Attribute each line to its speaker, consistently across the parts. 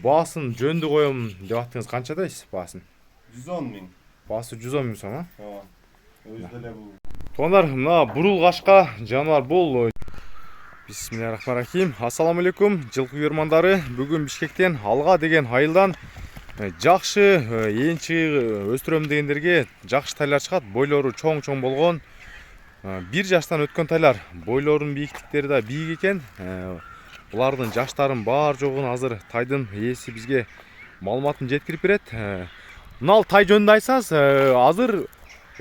Speaker 1: Баасын жөндү коем деп аттыңыз, канча дейсиз баасын?
Speaker 2: 110 миң.
Speaker 1: Баасы 110 миң сом,
Speaker 2: Ооба. Өзү деле бул.
Speaker 1: Туугандар, мына бурул-кашка жаныбар бул. Бисмиллахиррахманиррахим. Ассаламу алейкум, жылкы көрмандары. Бүгүн Бишкектен Алга деген айылдан жакшы энчи өстүрөм дегендерге жакшы тайлар чыгат. Бойлору чоң-чоң болгон. 1 жаштан өткөн тайлар. Бойлорунун бийиктиктери да бийик экен. Булардын жаштарын бар жогун азыр тайдын ээси бизге маалыматын жеткирип берет. Мына тай жөнүндө айтсаңыз, азыр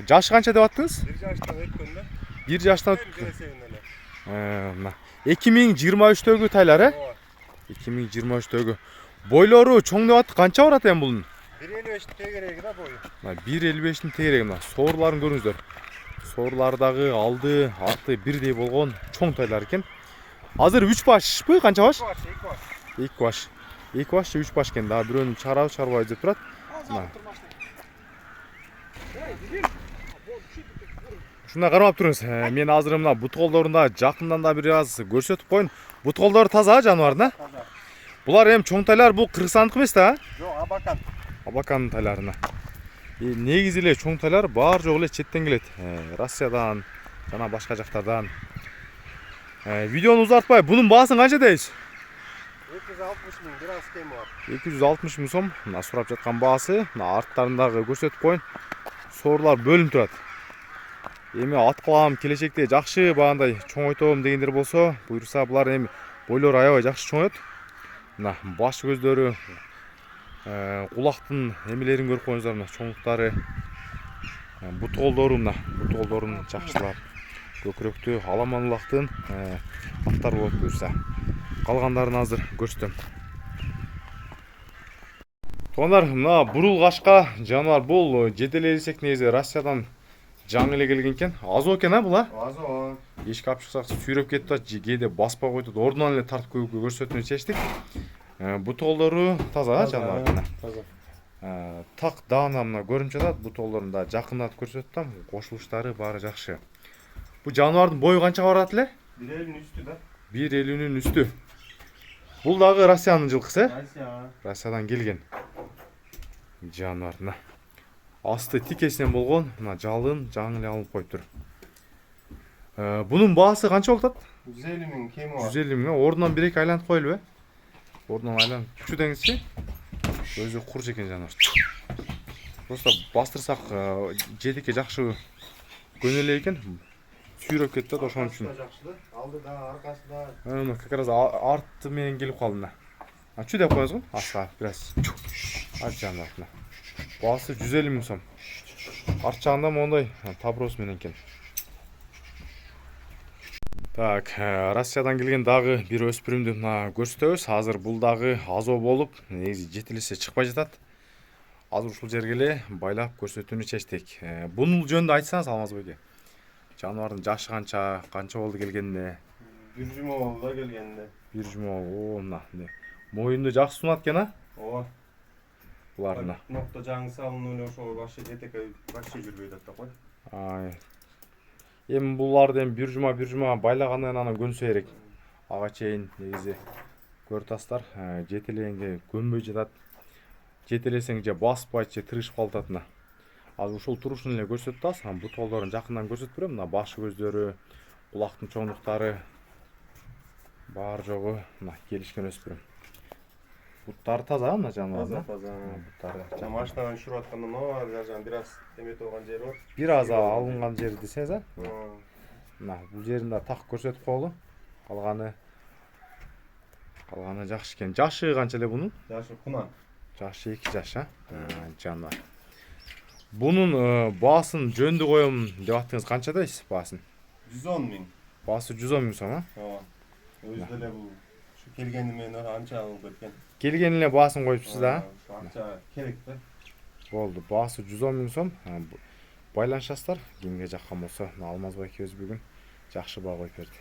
Speaker 1: жашы канча деп аттыңыз?
Speaker 2: 1 жаштан өткөндө.
Speaker 1: 1 жаштан мына 2023-төгү тайлар, 2023-төгү. Бойлору чоң деп аттык, канча барат эми булун?
Speaker 2: 1.55 тегереги да бою.
Speaker 1: 1.55 тегереги. Мына соорларын көрүңүздөр. Соорлардагы алды, арты бирдей болгон чоң тайлар экен. Азыр 3 башпы, канча баш? 2 баш. 2 баш же 3 баш экен. Да бирөөнүн чарабай деп турат. Шундай кармап туруңуз. Мен азыр мына бут колдорунда жакындан да бир аз көрсөтүп коеюн. Бут колдору таза жаныбардын,
Speaker 2: Таза.
Speaker 1: Булар эми чоң тайлар, бул кыргызстандык эмес да?
Speaker 2: Жок, Абакан.
Speaker 1: Абакандын тайларына. Негизи эле чоң тайлар бар жок эле четтен келет. Россиядан жана башка жактардан. Видеону узартпай, бунун баасын канча дейсиз?
Speaker 2: 260 миң, бир аз кем бар.
Speaker 1: 260 миң сом. Мына сурап жаткан баасы, мына арттарындагы көрсөтүп коеюн. Соорлар бөлүнүп турат. Эми ат кылам, келечекте жакшы багандай чоңойтом дегендер болсо, буйруса булар эми бойлору аябай жакшы чоңойот. Мына баш көздөрү, кулактын эмелерин көрүп коюңуздар, мына чоңдуктары. Бут колдору, мына бут колдорун жакшылап, көкүрөктү аламан улактын аттар болот буюрса. Калгандарын азыр көрсөтөм. Туугандар, мына бурул-кашка жаныбар бул жетелесек негизи Россиядан жаңы эле келген экен. Азоо экен бул,
Speaker 2: Азоо.
Speaker 1: Эшикке алып чыксак сүйрөп кетип атат, кээде баспай койтот. Ордунан эле тартып көрсөтүүнү чечтик. Бут колдору таза жаныбар.
Speaker 2: Таза.
Speaker 1: Так даана мына көрүнүп жатат. Бут колдорунда жакындатып көрсөттүм. Кошулуштары баары жакшы. Бул жаныбардын бою канчага барат эле?
Speaker 2: 1.50 үстү да.
Speaker 1: 1.50 үстү. Бул дагы Россиянын жылкысы, Россиядан келген жаныбар. Асты тикесинен болгон, мына жалын жаңы эле алынып коюптур. Бунун баасы канча болуп атат?
Speaker 2: 150 миң кеми бар.
Speaker 1: 150 миң. Ордунан 1-2 айлантып коелбу? Ордунан айланып күчү деңизчи. Өзү курч экен жаныбар. Просто бастырсак жетекке жакшы көнөлөй экен. Сүйрөп кетти да, ошон үчүн.
Speaker 2: Алды да, аркасы да.
Speaker 1: Мына как раз арты менен келип калды мына. Чү деп коюңуз го? Аска бир аз. Ат жаныбар. Баасы 150 миң сом. Арт жагында мондай таброс менен экен. Так, Россиядан келген дагы бир өспүрүмдү мына көрсөтөбүз. Азыр бул дагы азоо болуп, негизи жетелесе чыкпай жатат. Азыр ушул жерге эле байлап көрсөтүүнү чечтик. Бунун жөнүндө айтсаңыз Алмазбек. Жаныбардын жашы канча болду келгенине?
Speaker 2: 1 жума болду да келгенде.
Speaker 1: 1 жума. Мына моюнду жакшы сунат экен,
Speaker 2: Ооба.
Speaker 1: Буларына.
Speaker 2: Нокто жаңы салынып эле ошол башы жетекке вообще жүрбөй атат кой.
Speaker 1: Эми буларды эми 1 жума байлагандан анан көнсө керек. Ага чейин негизи көрүп атасыздар, жетелегенге көнбөй жатат. Жетелесең же баспайт же тырышып калып атат мына. Азыр ушул турушун эле көрсөтүп атабыз. Бут колдорун жакындан көрсөтүп берем. Мына баш көздөрү, кулактын чоңдуктары бар жогу мына келишкен өспүрүм. Буттары таза мына жаныбардын.
Speaker 2: Таза.
Speaker 1: Буттары.
Speaker 2: Машинадан түшүрүп атканда бар, жана бир аз эметип алган жери бар.
Speaker 1: Бир аз алынган жери десеңиз, мына бул жерин да так көрсөтүп коелу. Калганы жакшы экен. Жашы канча эле бунун?
Speaker 2: Жашы кунан.
Speaker 1: Жашы 2 жаш, жаныбар. Бунун баасын жөндү коем деп аттыңыз, канча дейсиз баасын?
Speaker 2: 110 миң.
Speaker 1: Баасы 110 миң сом,
Speaker 2: Ооба. Өзү деле бул келгени менен анча алынып кеткен.
Speaker 1: Келген эле баасын коюпсуз да?
Speaker 2: Анча керек да.
Speaker 1: Болду. Баасы 110 миң сом. Байланышасыздар. Кимге жаккан болсо, Алмазбек экөөбүз бүгүн жакшы баа коюп берди.